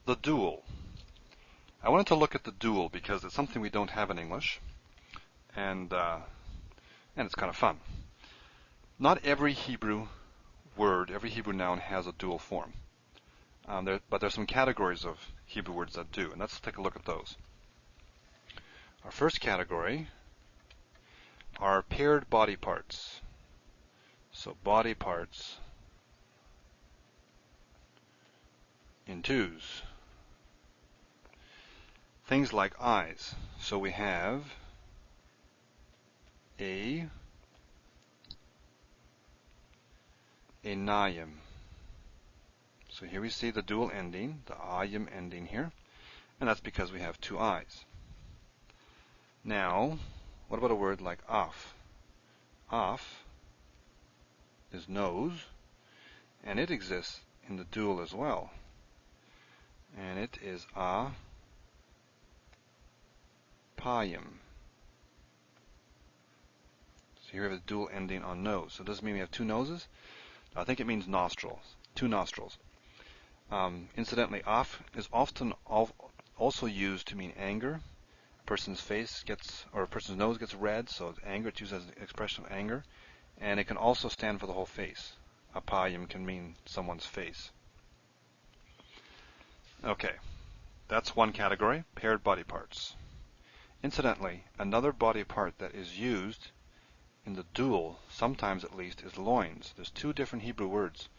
The dual. I wanted to look at the dual because it's something we don't have in English, and it's kind of fun. Not every Hebrew word, every Hebrew noun has a dual form, but there's some categories of Hebrew words that do, and let's take a look at those. Our first category are paired body parts. So body parts in twos. Things like eyes. So we have a nayim. So here we see the dual ending, the ayim ending here, and that's because we have two eyes. Now, what about a word like af? Af is nose, and it exists in the dual as well. And it is a payim. So here we have a dual ending on nose. So does it mean we have two noses? I think it means nostrils, two nostrils. Incidentally, af is often also used to mean anger. A person's face gets, or a person's nose gets red, so anger, it's used as an expression of anger. And it can also stand for the whole face. Apayim can mean someone's face. Okay, that's one category, paired body parts. Incidentally, another body part that is used in the dual, sometimes at least, is loins. There's two different Hebrew words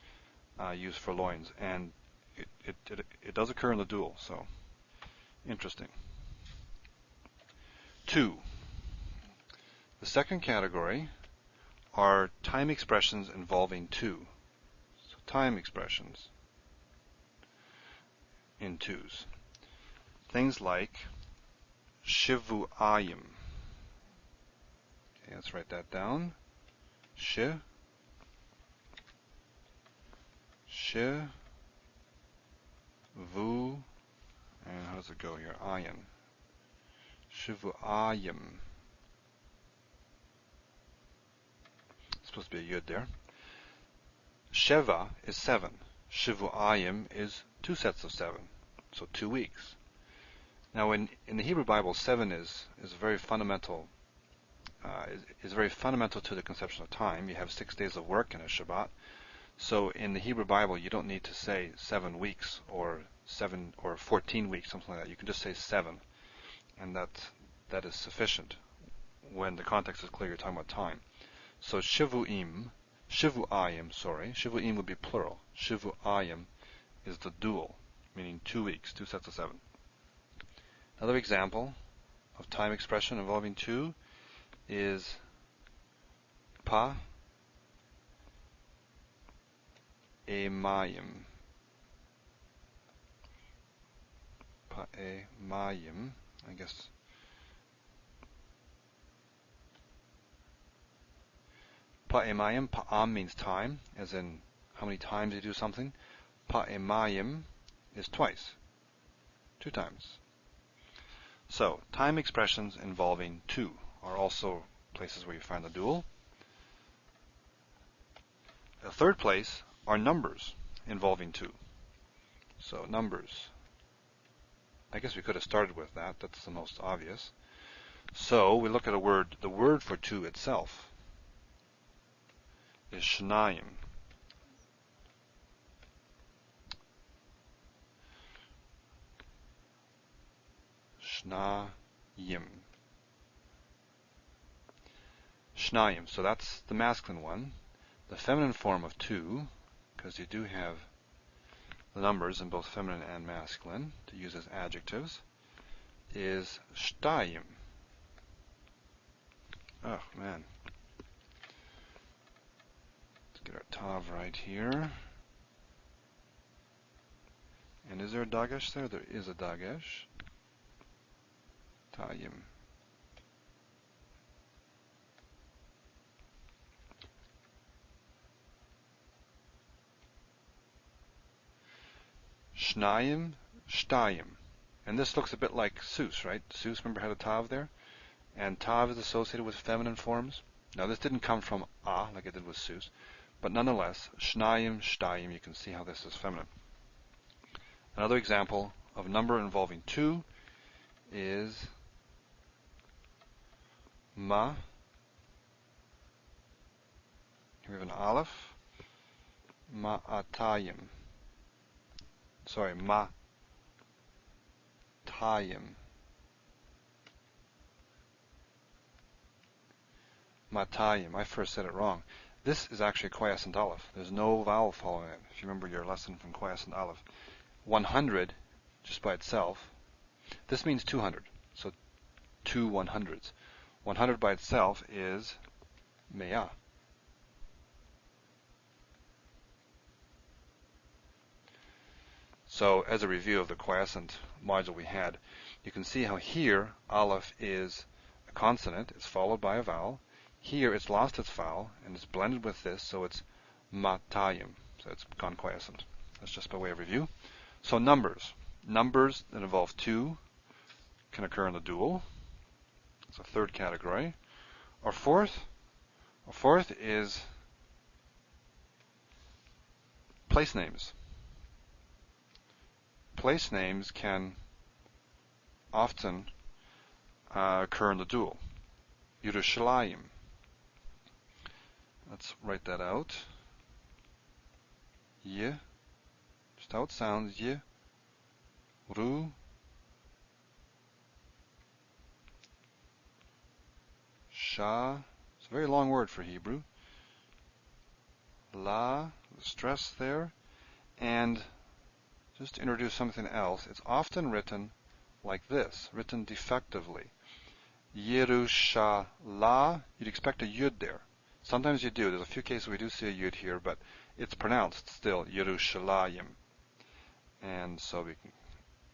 used for loins, and it does occur in the dual, so interesting. 2. The second category are time expressions involving two. So time expressions in twos. Things like shivu'ayim. Okay, let's write that down. Shivu, and how does it go here? Ayin. Shivu'ayim. Supposed to be a yud there. Sheva is 7. Shivu'ayim is 2 sets of 7, so 2 weeks. Now, in the Hebrew Bible, 7 is very fundamental. Is very fundamental to the conception of time. You have 6 days of work and a Shabbat. So in the Hebrew Bible, you don't need to say 7 weeks or 7 or 14 weeks, something like that. You can just say 7, and that is sufficient when the context is clear. You're talking about time. So shivu'ayim, shivu'im would be plural. Shivu'ayim is the dual, meaning 2 weeks, 2 sets of 7. Another example of time expression involving two is pa emayim. Pa emayim, I guess. Pa'emayim, pa'am means time, as in how many times you do something. Pa'emayim is twice, 2 times. So, time expressions involving two are also places where you find the dual. The third place are numbers involving two. So, numbers. I guess we could have started with that. That's the most obvious. So, we look at a word. The word for two itself is shnayim. Shnayim. Shnayim. So that's the masculine one. The feminine form of two, because you do have the numbers in both feminine and masculine to use as adjectives, is shtayim. Oh man. Get our tav right here. And is there a dagesh there? There is a dagesh. Tayim. Shnayim, shtayim. And this looks a bit like sus, right? Sus, remember, had a tav there? And tav is associated with feminine forms. Now this didn't come from a, like it did with sus. But nonetheless, shnayim, shtayim, you can see how this is feminine. Another example of a number involving 2 is ma. Here we have an aleph. Ma'atayim. Sorry, ma'tayim. Matayim. I first said it wrong. This is actually a quiescent aleph. There's no vowel following it. If you remember your lesson from quiescent aleph. 100, just by itself, this means 200. So 2 100s. 100 by itself is me'ah. So as a review of the quiescent module we had, you can see how here aleph is a consonant. It's followed by a vowel. Here it's lost its vowel and it's blended with this, so it's matayim. So it's gone quiescent. That's just by way of review. So numbers. Numbers that involve 2 can occur in the dual. It's a third category. Or fourth is place names. Place names can often occur in the dual. Yerushalayim. Let's write that out. Ye, just how it sounds. Ye, ru, sha. It's a very long word for Hebrew. La, the stress there. And just to introduce something else, it's often written like this, written defectively. Yerushalah, you'd expect a yud there. Sometimes you do. There's a few cases we do see a yud here, but it's pronounced still Yerushalayim. And so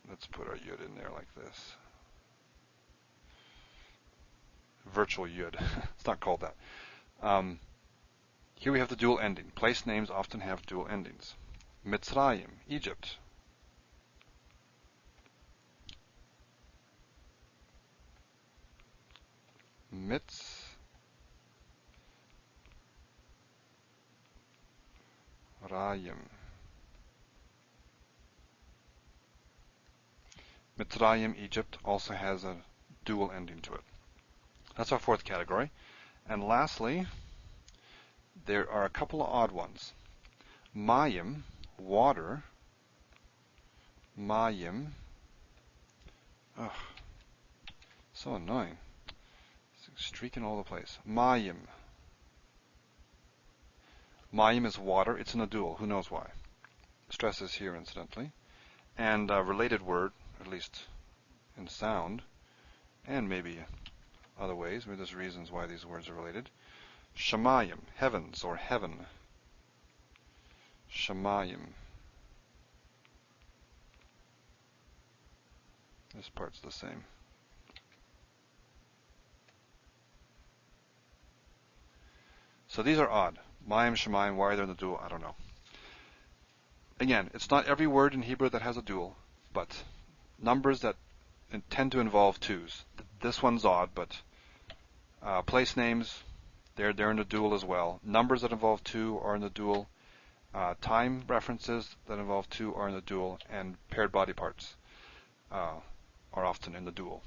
let's put our yud in there like this. Virtual yud. It's not called that. Here we have the dual ending. Place names often have dual endings. Mitzrayim, Egypt. Mitzrayim. Mitzrayim, Egypt, also has a dual ending to it. That's our fourth category. And lastly, there are a couple of odd ones. Mayim, water. Mayim. Ugh, so annoying. It's streaking all the place. Mayim. Mayim is water. It's in a dual. Who knows why? Stress is here, incidentally. And a related word, at least in sound, and maybe other ways. Maybe there's reasons why these words are related. Shamayim, heavens or heaven. Shamayim. This part's the same. So these are odd. Mayim, Shemayim, why are they in the dual? I don't know. Again, it's not every word in Hebrew that has a dual, but numbers that tend to involve 2s. This one's odd, but place names, they're in the dual as well. Numbers that involve 2 are in the dual. Time references that involve 2 are in the dual, and paired body parts are often in the dual.